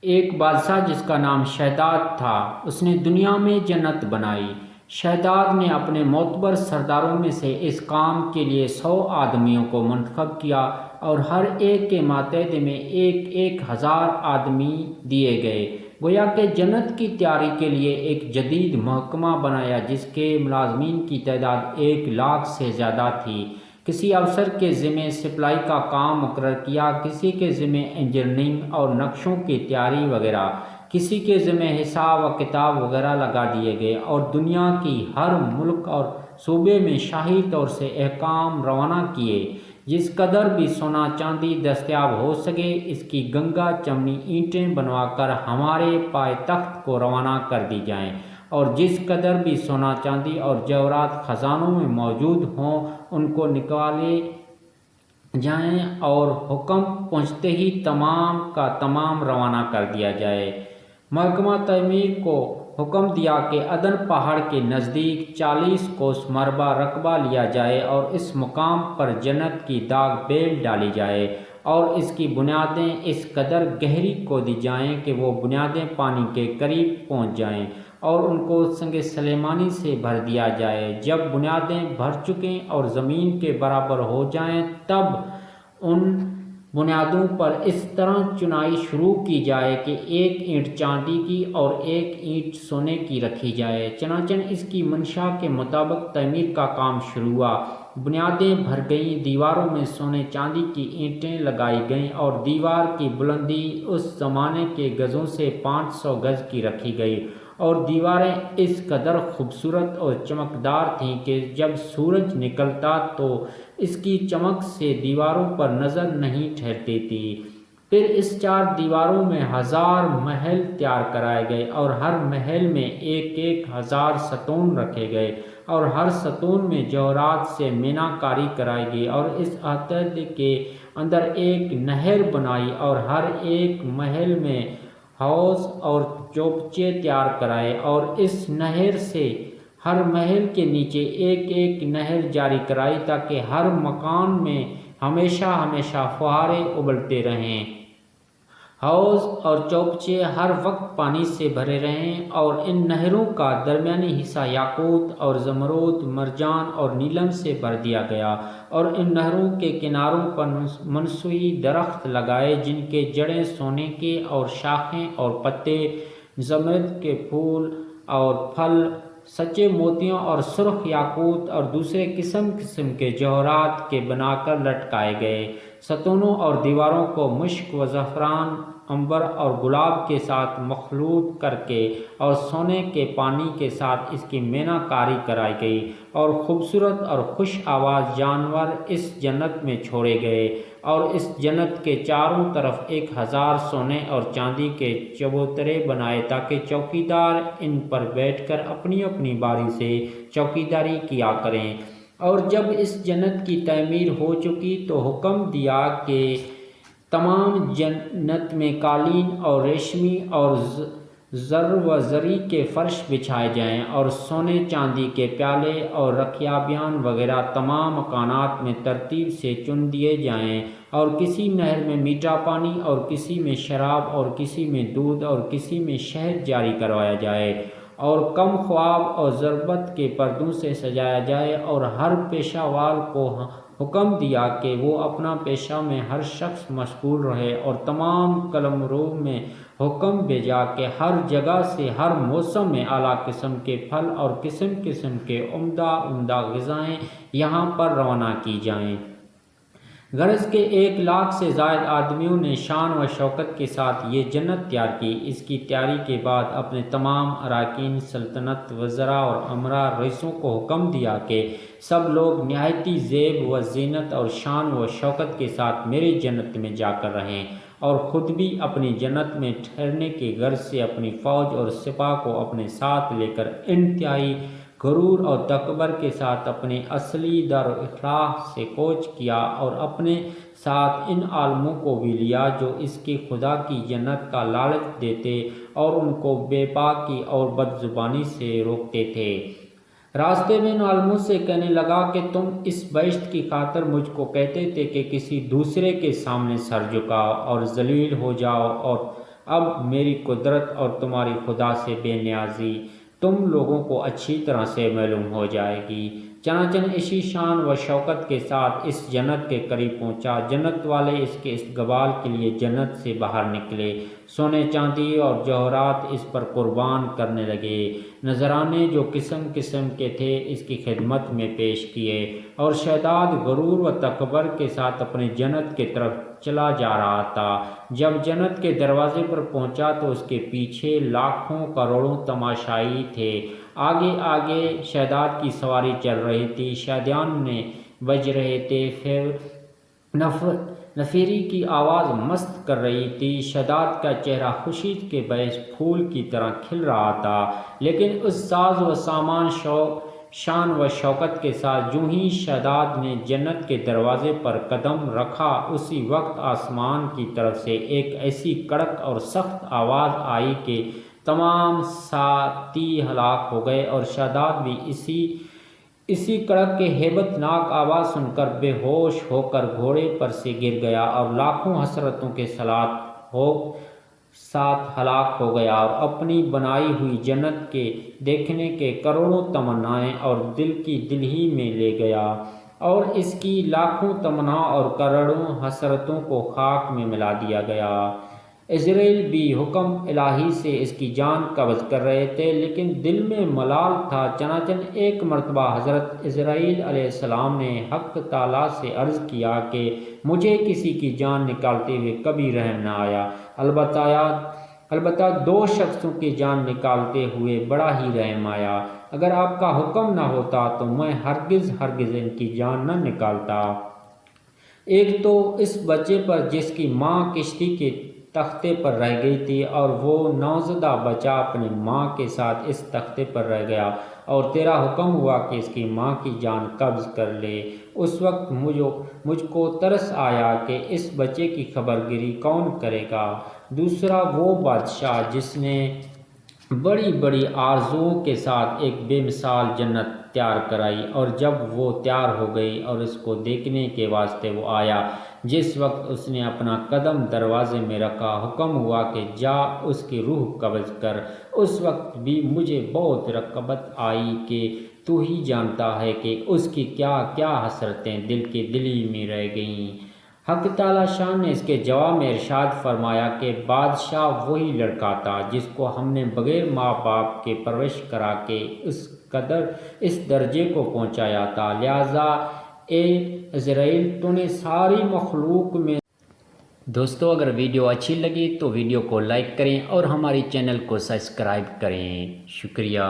ایک بادشاہ جس کا نام شہداد تھا، اس نے دنیا میں جنت بنائی۔ شہداد نے اپنے معتبر سرداروں میں سے اس کام کے لیے 100 آدمیوں کو منتخب کیا اور ہر ایک کے ماتحت میں 1000 آدمی دیے گئے۔ گویا کہ جنت کی تیاری کے لیے ایک جدید محکمہ بنایا جس کے ملازمین کی تعداد 1,00,000 سے زیادہ تھی۔ کسی افسر کے ذمہ سپلائی کا کام مقرر کیا، کسی کے ذمہ انجینئرنگ اور نقشوں کی تیاری وغیرہ، کسی کے ذمہ حساب و کتاب وغیرہ لگا دیے گئے، اور دنیا کی ہر ملک اور صوبے میں شاہی طور سے احکام روانہ کیے۔ جس قدر بھی سونا چاندی دستیاب ہو سکے اس کی گنگا چمنی اینٹیں بنوا کر ہمارے پائے تخت کو روانہ کر دی جائیں، اور جس قدر بھی سونا چاندی اور جواہرات خزانوں میں موجود ہوں ان کو نکالے جائیں اور حکم پہنچتے ہی تمام کا تمام روانہ کر دیا جائے۔ محکمہ تعمیر کو حکم دیا کہ عدن پہاڑ کے نزدیک 40 کوس مربع رقبہ لیا جائے اور اس مقام پر جنت کی داغ بیل ڈالی جائے اور اس کی بنیادیں اس قدر گہری کھودی جائیں کہ وہ بنیادیں پانی کے قریب پہنچ جائیں اور ان کو سنگ سلیمانی سے بھر دیا جائے۔ جب بنیادیں بھر چکیں اور زمین کے برابر ہو جائیں تب ان بنیادوں پر اس طرح چنائی شروع کی جائے کہ 1 اینٹ چاندی کی اور 1 اینٹ سونے کی رکھی جائے۔ چنانچہ اس کی منشا کے مطابق تعمیر کا کام شروع ہوا۔ بنیادیں بھر گئیں، دیواروں میں سونے چاندی کی اینٹیں لگائی گئیں اور دیوار کی بلندی اس زمانے کے گزوں سے 500 گز کی رکھی گئی، اور دیواریں اس قدر خوبصورت اور چمکدار تھیں کہ جب سورج نکلتا تو اس کی چمک سے دیواروں پر نظر نہیں ٹھہرتی تھی۔ پھر اس 4 دیواروں میں 1000 محل تیار کرائے گئے اور ہر محل میں 1000 ستون رکھے گئے اور ہر ستون میں جوہرات سے مینا کاری کرائی گئی، اور اس عہد کے اندر ایک نہر بنائی اور ہر ایک محل میں حوض اور چوپچے تیار کرائے، اور اس نہر سے ہر محل کے نیچے ایک نہر جاری کرائی تاکہ ہر مکان میں ہمیشہ فوارے ابلتے رہیں، حوض اور چوپچے ہر وقت پانی سے بھرے رہیں، اور ان نہروں کا درمیانی حصہ یاقوت اور زمرد، مرجان اور نیلم سے بھر دیا گیا، اور ان نہروں کے کناروں پر منسوئی درخت لگائے جن کے جڑیں سونے کے اور شاخیں اور پتے زمرد کے پھول اور پھل سچے موتیوں اور سرخ یاقوت اور دوسرے قسم کے جوہرات کے بنا کر لٹکائے گئے۔ ستونوں اور دیواروں کو مشک و زعفران، عنبر اور گلاب کے ساتھ مخلوط کر کے اور سونے کے پانی کے ساتھ اس کی مینا کاری کرائی گئی، اور خوبصورت اور خوش آواز جانور اس جنت میں چھوڑے گئے، اور اس جنت کے چاروں طرف 1000 سونے اور چاندی کے چبوترے بنائے تاکہ چوکیدار ان پر بیٹھ کر اپنی اپنی باری سے چوکیداری کیا کریں۔ اور جب اس جنت کی تعمیر ہو چکی تو حکم دیا کہ تمام جنت میں قالین اور ریشمی اور زر و زری کے فرش بچھائے جائیں، اور سونے چاندی کے پیالے اور رکابیان وغیرہ تمام مکانات میں ترتیب سے چن دیے جائیں، اور کسی نہر میں میٹھا پانی اور کسی میں شراب اور کسی میں دودھ اور کسی میں شہد جاری کروایا جائے، اور کم خواب اور ضربت کے پردوں سے سجایا جائے، اور ہر پیشہ وال کو حکم دیا کہ وہ اپنا پیشہ میں ہر شخص مشغول رہے، اور تمام قلمرو میں حکم بھیجا کہ ہر جگہ سے ہر موسم میں اعلیٰ قسم کے پھل اور قسم قسم کے عمدہ غذائیں یہاں پر روانہ کی جائیں۔ غرض کے 1,00,000 سے زائد آدمیوں نے شان و شوکت کے ساتھ یہ جنت تیار کی۔ اس کی تیاری کے بعد اپنے تمام اراکین سلطنت، وزراء اور امراء رئیسوں کو حکم دیا کہ سب لوگ نہایتی زیب و زینت اور شان و شوکت کے ساتھ میری جنت میں جا کر رہیں، اور خود بھی اپنی جنت میں ٹھہرنے کی غرض سے اپنی فوج اور سپاہ کو اپنے ساتھ لے کر انتہائی غرور اور تکبر کے ساتھ اپنے اصلی دار و اخلاق سے کوچ کیا، اور اپنے ساتھ ان عالموں کو بھی لیا جو اس کی خدا کی جنت کا لالچ دیتے اور ان کو بے باکی اور بد زبانی سے روکتے تھے۔ راستے میں ان عالموں سے کہنے لگا کہ تم اس بہشت کی خاطر مجھ کو کہتے تھے کہ کسی دوسرے کے سامنے سر جھکاؤ اور ذلیل ہو جاؤ اور اب میری قدرت اور تمہاری خدا سے بے نیازی تم لوگوں کو اچھی طرح سے معلوم ہو جائے گی۔ چنانچہ اسی شان و شوکت کے ساتھ اس جنت کے قریب پہنچا۔ جنت والے اس کے استقبال کے لیے جنت سے باہر نکلے، سونے چاندی اور جوہرات اس پر قربان کرنے لگے، نذرانے جو قسم قسم کے تھے اس کی خدمت میں پیش کیے، اور شہزاد غرور و تکبر کے ساتھ اپنے جنت کی طرف چلا جا رہا تھا۔ جب جنت کے دروازے پر پہنچا تو اس کے پیچھے لاکھوں کروڑوں تماشائی تھے۔ آگے آگے شہزاد کی سواری چل رہی تھی، شادیان نے بج رہے تھے، نفیری کی آواز مست کر رہی تھی۔ شہزاد کا چہرہ خوشی کے باعث پھول کی طرح کھل رہا تھا، لیکن اس ساز و سامان شان و شوکت کے ساتھ جو ہی شہزاد نے جنت کے دروازے پر قدم رکھا، اسی وقت آسمان کی طرف سے ایک ایسی کڑک اور سخت آواز آئی کہ تمام ساتھی ہلاک ہو گئے، اور شہزاد بھی اسی کڑک کے ہیبت ناک آواز سن کر بے ہوش ہو کر گھوڑے پر سے گر گیا، اور لاکھوں حسرتوں کے ساتھ ہلاک ہو گیا، اور اپنی بنائی ہوئی جنت کے دیکھنے کے کروڑوں تمنائیں اور دل کی دل ہی میں لے گیا، اور اس کی لاکھوں تمنا اور کروڑوں حسرتوں کو خاک میں ملا دیا گیا۔ عزرائیل بھی حکم الہی سے اس کی جان قبض کر رہے تھے، لیکن دل میں ملال تھا۔ چنانچہ ایک مرتبہ حضرت عزرائیل علیہ السلام نے حق تعالیٰ سے عرض کیا کہ مجھے کسی کی جان نکالتے ہوئے کبھی رحم نہ آیا، البتہ دو شخصوں کی جان نکالتے ہوئے بڑا ہی رحم آیا۔ اگر آپ کا حکم نہ ہوتا تو میں ہرگز ان کی جان نہ نکالتا۔ ایک تو اس بچے پر جس کی ماں کشتی کے تختے پر رہ گئی تھی، اور وہ نوزائیدہ بچہ اپنی ماں کے ساتھ اس تختے پر رہ گیا، اور تیرا حکم ہوا کہ اس کی ماں کی جان قبض کر لے۔ اس وقت مجھ کو ترس آیا کہ اس بچے کی خبر گیری کون کرے گا۔ دوسرا وہ بادشاہ جس نے بڑی بڑی آرزوؤں کے ساتھ ایک بے مثال جنت تیار کرائی، اور جب وہ تیار ہو گئی اور اس کو دیکھنے کے واسطے وہ آیا، جس وقت اس نے اپنا قدم دروازے میں رکھا، حکم ہوا کہ جا اس کی روح قبض کر۔ اس وقت بھی مجھے بہت رغبت آئی کہ تو ہی جانتا ہے کہ اس کی کیا کیا حسرتیں دل کے دلی میں رہ گئیں۔ حق تعالیٰ شان نے اس کے جواب میں ارشاد فرمایا کہ بادشاہ وہی لڑکا تھا جس کو ہم نے بغیر ماں باپ کے پرورش کرا کے اس درجے کو پہنچایا تھا، لہٰذا اے عزرائیل تو نے ساری مخلوق میں۔ دوستو اگر ویڈیو اچھی لگی تو ویڈیو کو لائک کریں اور ہماری چینل کو سبسکرائب کریں۔ شکریہ۔